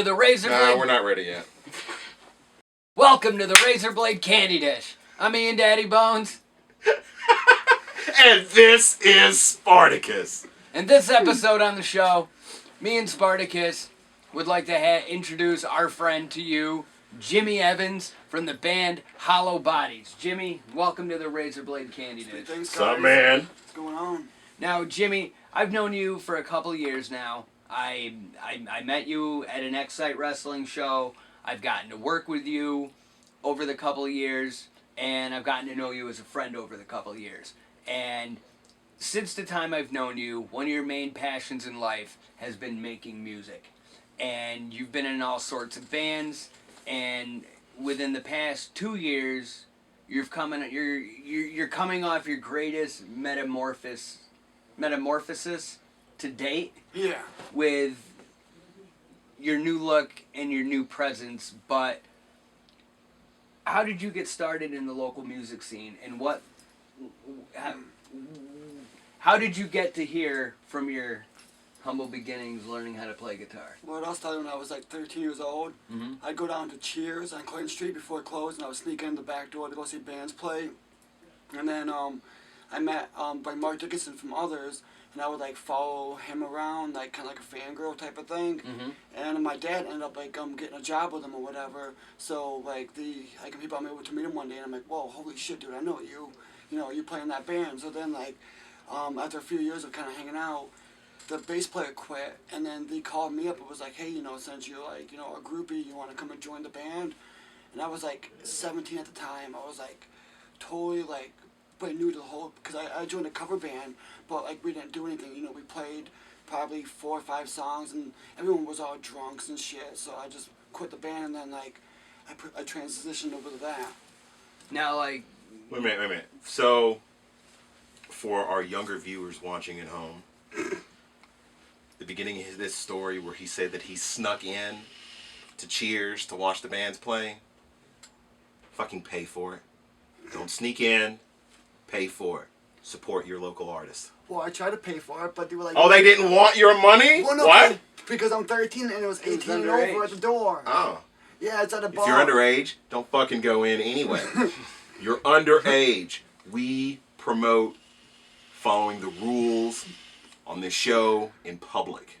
the Razor Blade. No, we're not ready yet. Welcome to the Razor Blade Candy Dish. I'm Ian Daddy Bones. And this is Spartacus. And this episode on the show, me and Spartacus would like to introduce our friend to you, Jimmy Evans from the band Hollow Bodies. Jimmy, welcome to the Razor Blade Candy Dish. Thanks, What's up, guys. man? What's going on? Now, Jimmy, I've known you for a couple years now. I met you at an Excite Wrestling show. I've gotten to work with you over the couple of years, and I've gotten to know you as a friend over the couple of years. And since the time I've known you, one of your main passions in life has been making music. And you've been in all sorts of bands, and within the past 2 years, you're coming off your greatest metamorphosis to date. Yeah. With your new look and your new presence, but how did you get started in the local music scene, and how did you get to hear from your humble beginnings learning how to play guitar? Well, I started when I was like 13 years old. Mm-hmm. I'd go down to Cheers on Clinton Street before it closed, and I would sneak in the back door to go see bands play. And then I met by Mark Dickinson from Others, and I would like follow him around, like kind of like a fangirl type of thing. Mm-hmm. And my dad ended up like getting a job with him or whatever. So like he brought me over to meet him one day, and I'm like, whoa, holy shit, dude, I know you. You know, you play in that band. So then like after a few years of kind of hanging out, the bass player quit, and then they called me up and was like, hey, you know, since you're like, you know, a groupie, you want to come and join the band? And I was like 17 at the time. I was like totally like brand new to the whole, because I joined a cover band, but like we didn't do anything. You know, we played probably 4 or 5 songs, and everyone was all drunks and shit. So I just quit the band, and then like I transitioned over to that. Now, like, Wait a minute. So, for our younger viewers watching at home, the beginning of this story where he said that he snuck in to Cheers to watch the bands play, fucking pay for it. Don't sneak in, pay for it. Support your local artist. Well, I tried to pay for it, but they were like... Oh, they didn't want your money? Well, no, what? Because I'm 13 and it was 18 and underage. over at the door. Oh. Yeah, it's at a bar. If you're underage, don't fucking go in anyway. You're underage. We promote following the rules on this show in public.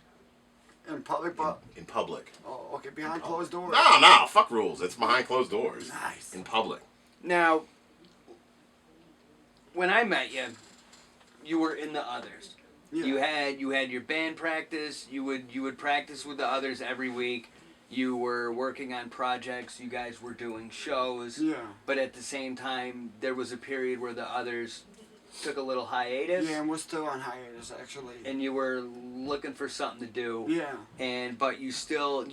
In public, but... In public. Oh, okay, behind closed doors. No, fuck rules. It's behind closed doors. Nice. In public. now, when I met you, you were in the Others. Yeah. You had your band practice. You would practice with the Others every week. You were working on projects. You guys were doing shows. Yeah. But at the same time, there was a period where the Others took a little hiatus. Yeah, and we're still on hiatus, actually. And you were looking for something to do. Yeah. But you still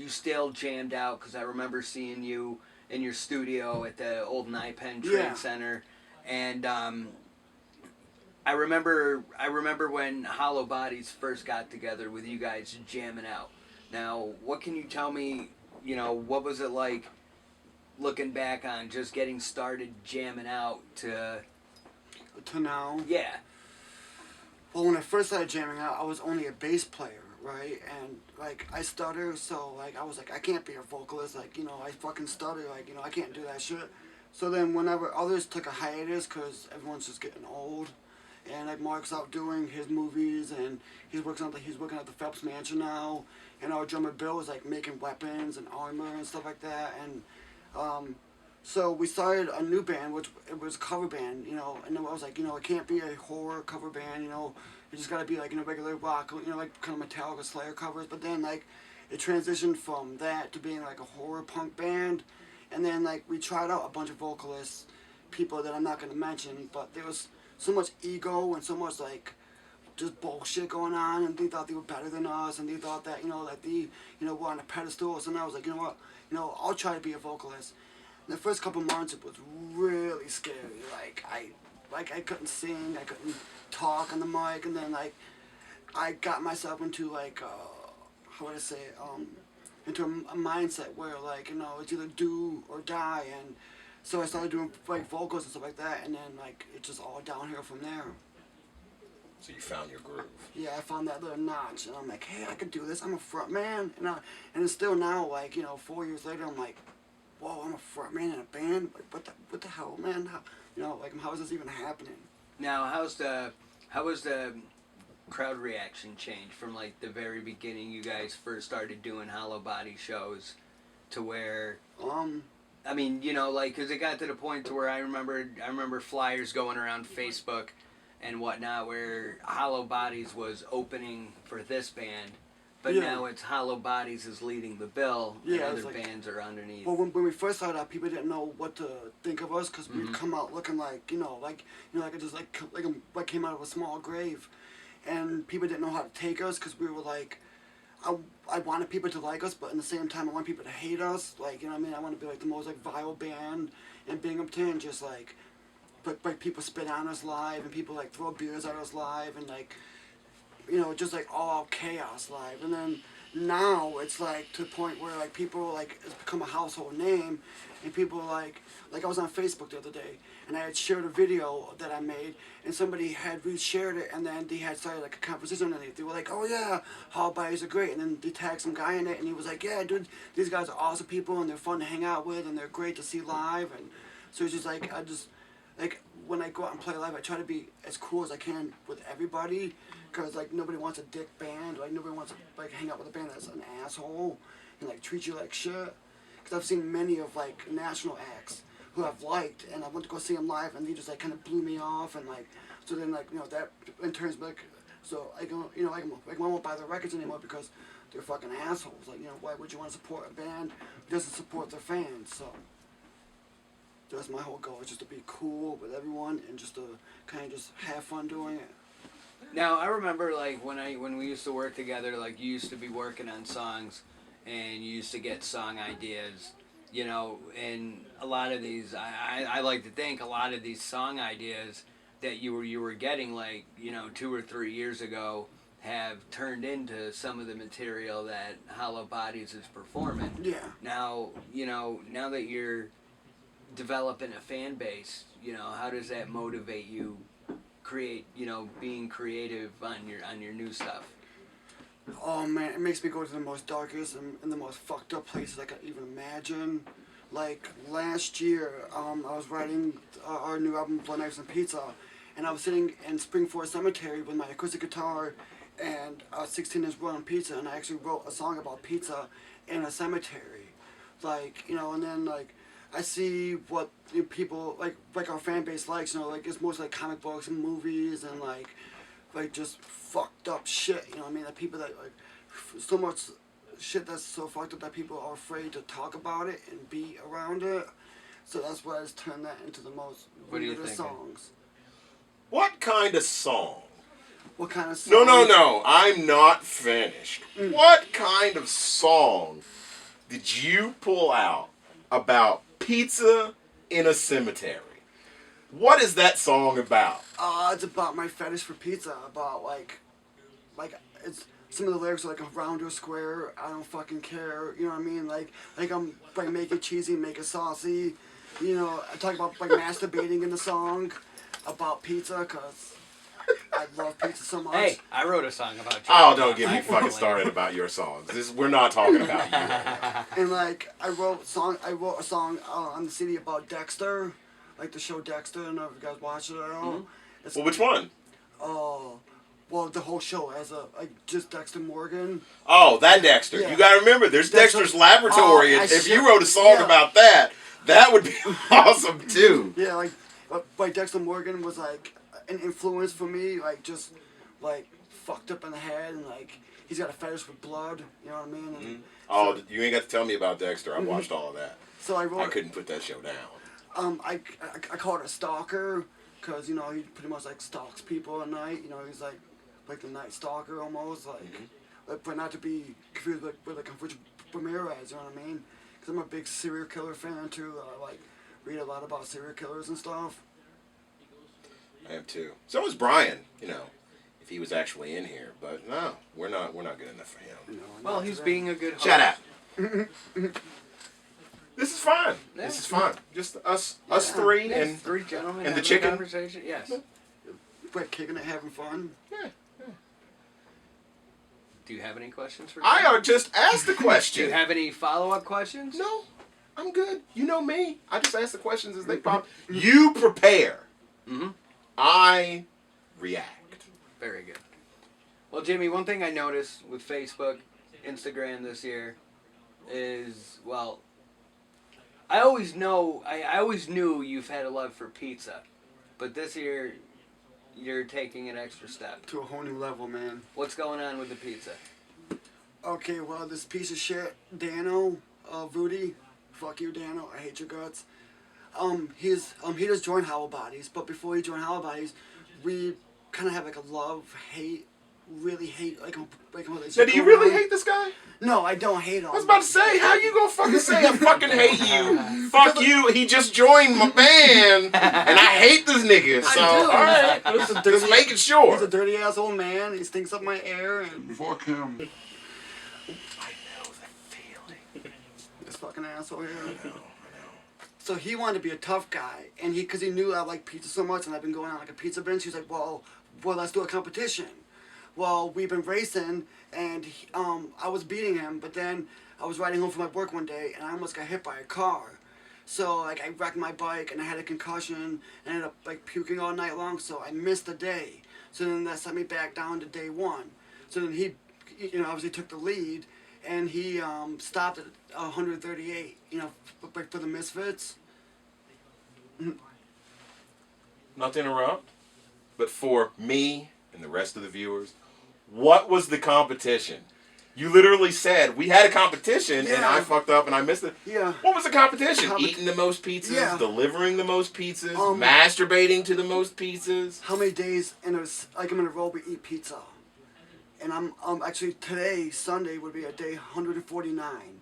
jammed out, because I remember seeing you in your studio at the old Penn Trade Center, and I remember when Hollow Bodies first got together with you guys jamming out. Now, what can you tell me, you know, what was it like looking back on just getting started jamming out to now? Yeah. Well, when I first started jamming out, I was only a bass player, right? And, like, I stutter, so, like, I was like, I can't be a vocalist. Like, you know, I fucking stutter. Like, you know, I can't do that shit. So then whenever Others took a hiatus, because everyone's just getting old, and, like, Mark's out doing his movies, and he's working at the Phelps Mansion now, and our drummer Bill is, like, making weapons and armor and stuff like that, and, so we started a new band, which it was a cover band, you know, and then I was like, you know, it can't be a horror cover band, you know, it just gotta be like, you know, regular rock, you know, like kind of Metallica, Slayer covers, but then, like, it transitioned from that to being like a horror punk band, and then, like, we tried out a bunch of vocalists, people that I'm not gonna mention, but there was so much ego and so much, like, just bullshit going on, and they thought they were better than us, and they thought that, you know, that they, you know, were on a pedestal, so I was like, you know what, you know, I'll try to be a vocalist. The first couple months, it was really scary. Like I couldn't sing, I couldn't talk on the mic, and then like I got myself into like how would I say it? Into a mindset where like, you know, it's either do or die, and so I started doing like vocals and stuff like that, and then like it's just all downhill from there. So you found your groove. Yeah, I found that little notch, and I'm like, hey, I can do this. I'm a front man, and it's still now, like, 4 years later, I'm like, whoa, I'm a front man in a band. Like, what the hell, man? How is this even happening? Now, how was the crowd reaction change from like the very beginning? You guys first started doing Hollow Body shows to where. I mean, because it got to the point to where I remember flyers going around Facebook and whatnot where Hollow Bodies was opening for this band, but now it's Hollow Bodies is leading the bill, and other bands are underneath. Well, when we first started out, people didn't know what to think of us because we'd come out looking like, I just like came out of a small grave, and people didn't know how to take us because we were like. I wanted people to like us, but at the same time, I want people to hate us. Like, I want to be like the most like vile band in Binghamton, just like, but people spit on us live, and people like throw beers at us live, and like, just like all out chaos live. And then now it's like to the point where like people like it's become a household name, and people like I was on Facebook the other day, and I had shared a video that I made, and somebody had reshared it, and then they had started like a conversation underneath. They were like, oh yeah, Hollow Bodies are great, and then they tagged some guy in it, and he was like, yeah, dude, these guys are awesome people, and they're fun to hang out with, and they're great to see live, and so it's just like, when I go out and play live, I try to be as cool as I can with everybody, because like nobody wants a dick band, like nobody wants to like hang out with a band that's an asshole and like treat you like shit. Because I've seen many of like national acts who I've liked, and I went to go see them live, and they just like kind of blew me off, and like so then like that in turns like so I go I won't buy their records anymore because they're fucking assholes. Like why would you want to support a band who doesn't support their fans? So. That's my whole goal, is just to be cool with everyone and just to kind of just have fun doing it. Now, I remember like when we used to work together, like you used to be working on songs and you used to get song ideas, and a lot of these, I like to think a lot of these song ideas that you were getting like, 2 or 3 years ago have turned into some of the material that Hollow Bodies is performing. Yeah. Now, now that you're developing a fan base, how does that motivate you create, being creative on your new stuff? Oh man, it makes me go to the most darkest and the most fucked up places I could even imagine. Like last year, I was writing our new album Blood Knives and Pizza, and I was sitting in Springfield Cemetery with my acoustic guitar and a 16-inch rolling pizza, and I actually wrote a song about pizza in a cemetery. Like, and then like I see what people like our fan base likes. It's mostly like comic books and movies and like just fucked up shit. That people that like so much shit that's so fucked up that people are afraid to talk about it and be around it. So that's why I just turned that into the most weirdest songs. What kind of song? What kind of song? No. I'm not finished. What kind of song did you pull out about pizza in a cemetery? What is that song about? It's about my fetish for pizza. About like it's some of the lyrics are like round or square. I don't fucking care. You know what I mean? Like I'm like make it cheesy, make it saucy. I talk about like masturbating in the song about pizza because I love pizza so much. Hey, I wrote a song about you. Oh, don't get me fucking started about your songs. We're not talking about you right now. And like I wrote a song on the CD about Dexter, like the show Dexter. I don't know if you guys watch it at all. Mm-hmm. Well, which one? Oh, well, the whole show as just Dexter Morgan. Oh, that Dexter. Yeah. You gotta remember, there's Dexter's Laboratory, and if you wrote a song about that would be awesome too. Yeah, like Dexter Morgan was like an influence for me, like just like fucked up in the head, and like he's got a fetish for blood. You know what I mean? And oh, so, you ain't got to tell me about Dexter. I watched all of that. So I couldn't put that show down. I call it a stalker because he pretty much like stalks people at night. He's like the Night Stalker almost, but not to be confused with like Richard Ramirez. You know what I mean? Because I'm a big serial killer fan too. I like read a lot about serial killers and stuff. I am too. So is Brian. If he was actually in here, but no, we're not good enough for him. Well, he's being a good host. Shut up. This is fun. Yeah. This is fun. Just us three and three gentlemen and the chicken. Conversation. Yes. we're kicking it, having fun. Yeah. Do you have any questions for I just asked the Do question. you have any follow-up questions? No, I'm good. You know me. I just ask the questions as they pop. You prepare. Mm-hmm. I react. Very good. Well, Jimmy, one thing I noticed with Facebook, Instagram this year is, well, I always knew you've had a love for pizza, but this year you're taking an extra step. To a whole new level, man. What's going on with the pizza? Okay, well, this piece of shit, Dano, Voody, fuck you, Dano, I hate your guts. He just joined Hollow Bodies, but before he joined Hollow Bodies, we kind of have like a love-hate, really hate, like Now, do you really hate this guy? No, I don't hate him. I was about to say, how you gonna fucking say I fucking hate you? Fuck you, he just joined my band, and I hate this nigga, so, alright, just making sure. He's a dirty ass old man, he stinks up my air, and Fuck him. I know the feeling. this fucking asshole here. I know. So he wanted to be a tough guy, and because he knew I like pizza so much, and I've been going on like a pizza binge. He's like, well, let's do a competition. Well, we've been racing, and I was beating him, but then I was riding home from my work one day, and I almost got hit by a car. So like I wrecked my bike, and I had a concussion, and ended up like puking all night long. So I missed a day. So then that sent me back down to day one. So then he, obviously took the lead. And he stopped at 138, for the Misfits. Not to interrupt, but for me and the rest of the viewers, what was the competition? You literally said, we had a competition, and Yeah. I fucked up and I missed it. Yeah. What was the competition? Eating the most pizzas, Yeah. delivering the most pizzas, masturbating to the most pizzas. How many days in a row we eat pizza? And I'm actually today, Sunday, would be a day 149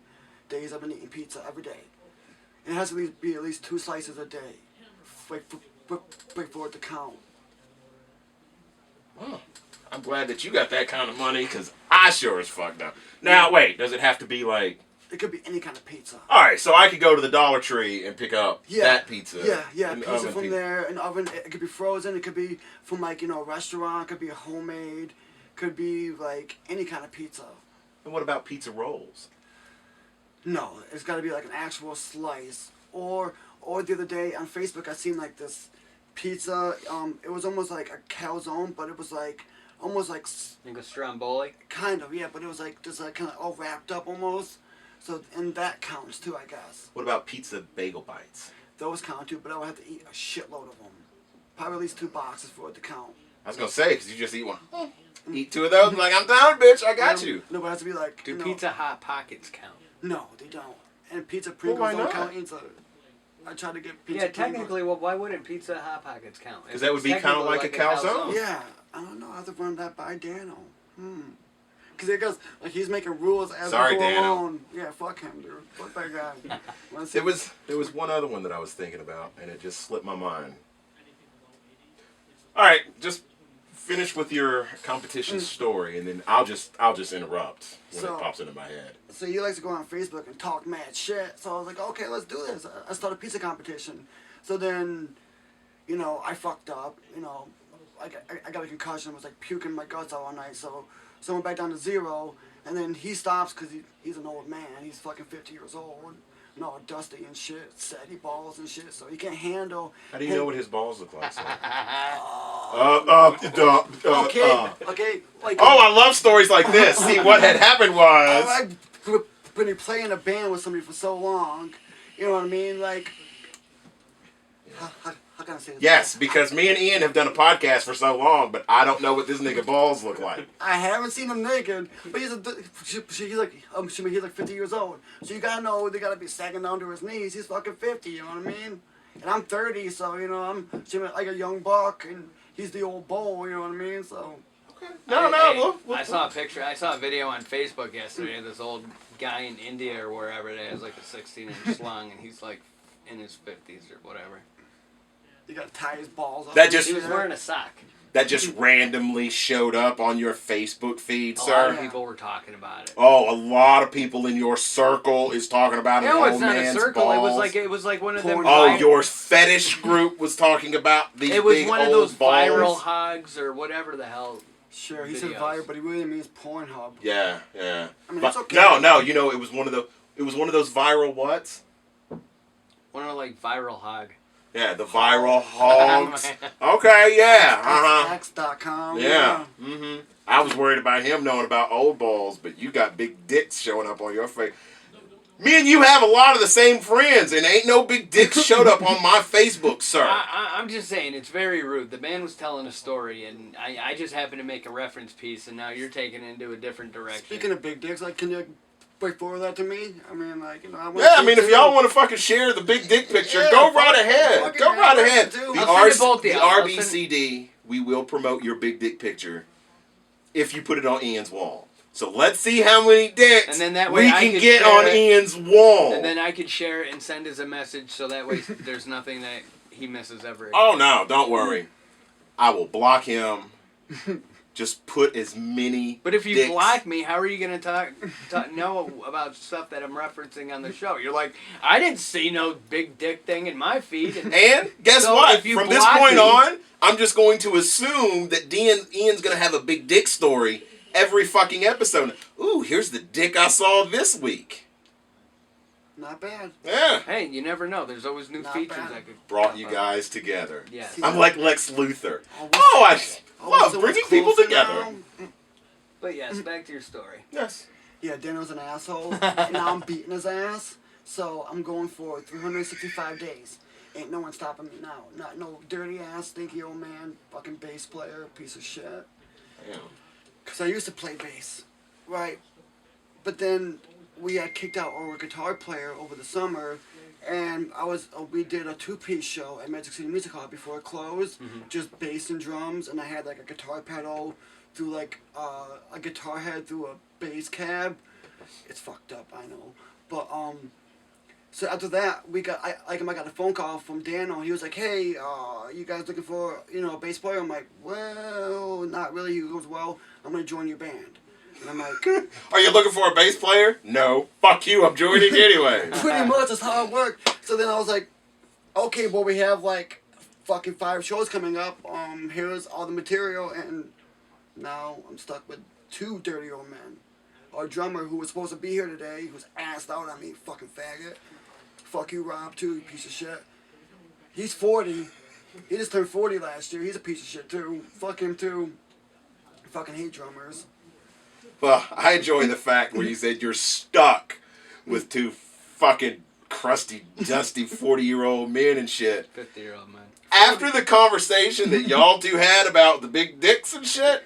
days I've been eating pizza every day. And it has to be at least 2 slices a day, for it to count. Oh, I'm glad that you got that kind of money, because I sure as fucked up. Now, wait, does it have to be like... It could be any kind of pizza. Alright, so I could go to the Dollar Tree and pick up that pizza. Yeah, an pizza oven from pizza. there, an oven. It could be frozen. It could be from a restaurant. It could be a homemade. Could be like any kind of pizza. And what about pizza rolls? No, it's got to be like an actual slice. Or the other day on Facebook, I seen like this pizza. It was almost like a calzone, but it was like almost like Like a stromboli? kind of, yeah. But it was like just like kind of all wrapped up almost. So and that counts too, I guess. What about pizza bagel bites? Those count too, but I would have to eat a shitload of them. Probably at least 2 boxes for it to count. I was gonna say, because you just eat one. Eat 2 of those, and like, I'm down, bitch, I got you. No, but it has to be like. Do Pizza Hot Pockets count? No, they don't. And pizza Well, Pringles why don't not? count either. I tried to get pizza Yeah, technically, well, why wouldn't Pizza Hot Pockets count? Because that would be kind of like a calzone. Yeah, I don't know. I have to run that by Dano. Because it goes, like, he's making rules as Sorry, we go Dano. along. Yeah, fuck him, dude. Fuck that guy. There was one other one that I was thinking about, and it just slipped my mind. All right, just finish with your competition story, and then I'll just interrupt when it pops into my head. So he likes to go on Facebook and talk mad shit. So I was like, okay, let's do this. I started a pizza competition. So then, I fucked up. I got a concussion. I was like puking my guts out all night. So I went back down to 0. And then he stops because he's an old man. He's fucking 50 years old. All dusty and shit, saggy balls and shit. So he can't handle. How do you know what his balls look like? Okay. Like. Oh, I love stories like this. See, what had happened was... I've been playing in a band with somebody for so long. You know what I mean? Like. How can I say this? Yes, because me and Ian have done a podcast for so long, but I don't know what this nigga balls look like. I haven't seen him naked, but he's like 50 years old. So you gotta know they gotta be sagging down to his knees. He's fucking 50, you know what I mean? And I'm 30, so I'm like a young buck, and he's the old bull, you know what I mean? So. No, I saw a picture. I saw a video on Facebook yesterday of this old guy in India or wherever that has like a 16-inch slung, and he's like in his 50s or whatever. You gotta tie his balls up. That just- He was wearing a sock. that just randomly showed up on your Facebook feed, A sir? lot of people were talking about it. Oh, a lot of people in your circle is talking about an No, old it's not a man's circle. balls. It was like one of them. Porn. Oh, your fetish group was talking about these It was big one of old those viral balls. hogs or whatever the hell. Sure, he said Videos. viral, but he really means Pornhub. Yeah. I mean, But it's okay. no, you know, it was one of those viral whats? One of like viral hog. Yeah, the viral hogs. Okay, yeah, X.com. Yeah. Mm-hmm. I was worried about him knowing about old balls, but you got big dicks showing up on your face. Me and you have a lot of the same friends, and ain't no big dicks showed up on my Facebook, sir. I'm just saying, it's very rude. The man was telling a story, and I just happened to make a reference piece, and now you're taking it into a different direction. Speaking of big dicks, like, can you wait forward that to me? I mean, like, you know, I want Yeah, I mean, if y'all want to fucking share the big dick picture, go right ahead. Go right ahead. I'll send it both to The you. I'll RBCD, we will promote your big dick picture if you put it on Ian's wall. So let's see how many dicks And then that way we I can could get share on it. Ian's wall. And then I could share it and send as a message, so that way there's nothing that he misses ever again. Oh, no, don't worry. I will block him. Just put as many But if you dicks. block me, how are you going to know about stuff that I'm referencing on the show? You're like, I didn't see no big dick thing in my feed. And guess So what? if you From this block point me- on, I'm just going to assume that Ian's going to have a big dick story every fucking episode. Ooh, here's the dick I saw this week. Not bad. Yeah. Hey, you never know. There's always new Not features bad. that could Brought pop you up. guys together. Yes. See, I'm like Lex Luthor. Oh, I love so bringing what's people closer together. now? But yes, back to your story. Yes. Yeah, Daniel's an asshole, and now I'm beating his ass. So I'm going for 365 days. Ain't no one stopping me now. Not no dirty ass, stinky old man, fucking bass player, piece of shit. Yeah. Cause I used to play bass, right? But then we had kicked out our guitar player over the summer, and we did a 2-piece show at Magic City Music Hall before it closed, just bass and drums, and I had like a guitar pedal through like a guitar head through a bass cab. It's fucked up, I know, but so after that, I got a phone call from Daniel. He was like, "Hey, you guys looking for a bass player?" I'm like, "Well, not really." He goes, "Well, I'm gonna join your band." And I'm like, Are you looking for a bass player? No. Fuck you. I'm joining anyway. pretty much that's how it worked. So then I was like, "Okay, well we have like fucking 5 shows coming up. Here's all the material," and now I'm stuck with 2 dirty old men. Our drummer, who was supposed to be here today, who's assed out on me, fucking faggot. Fuck you, Rob, too, you piece of shit. He's 40. He just turned 40 last year. He's a piece of shit, too. Fuck him, too. I fucking hate drummers. Well, I enjoy the fact where you said you're stuck with 2 fucking crusty, dusty 40-year-old men and shit. 50-year-old man. After the conversation that y'all 2 had about the big dicks and shit,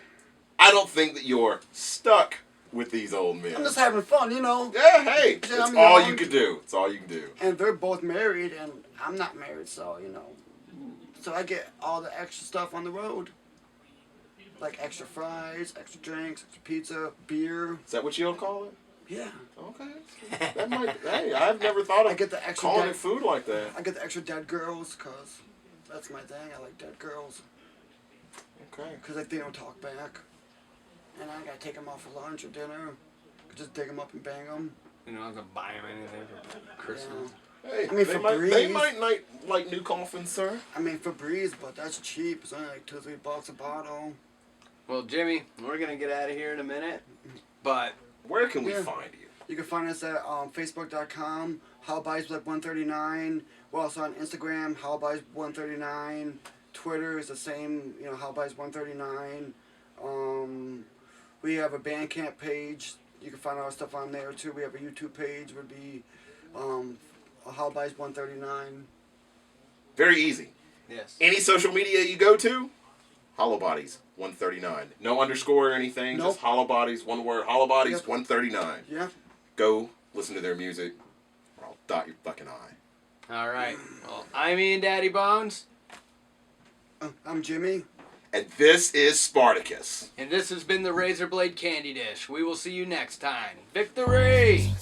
I don't think that you're stuck with these old men. I'm just having fun, Yeah, hey, Yeah, it's I'm all young. you can do. It's all you can do. And they're both married, and I'm not married, so, So I get all the extra stuff on the road. Like extra fries, extra drinks, extra pizza, beer. Is that what you'll call it? Yeah. Okay. That might. Hey, I've never thought I of get the extra calling dead, it food like that. I get the extra dead girls, because that's my thing. I like dead girls. Okay. Because they don't talk back. And I gotta take them out for lunch or dinner. Just dig them up and bang them. I'm not going to buy him anything for Christmas. Hey, I mean, they Febreze. might like new coffins, sir. I mean, Febreze, but that's cheap. It's only like $2 or $3 a bottle. Well, Jimmy, we're going to get out of here in a minute. But Where can we Yeah. find you? You can find us at Facebook.com, HowBuysBlack139. We're also on Instagram, HowBuys139. Twitter is the same, HowBuys139. We have a Bandcamp page. You can find our stuff on there too. We have a YouTube page. Would be HowBuys139. Very easy. yes. Any social media you go to, Hollow Bodies 139. No underscore or anything. Nope. Just Hollow Bodies, one word. Hollow Bodies Yep. 139. Yeah. Go listen to their music, or I'll dot your fucking eye. All right. Well, I'm Ian Daddy Bones, I'm Jimmy. And this is Spartacus. and this has been the Razor Blade Candy Dish. We will see you next time. Victory!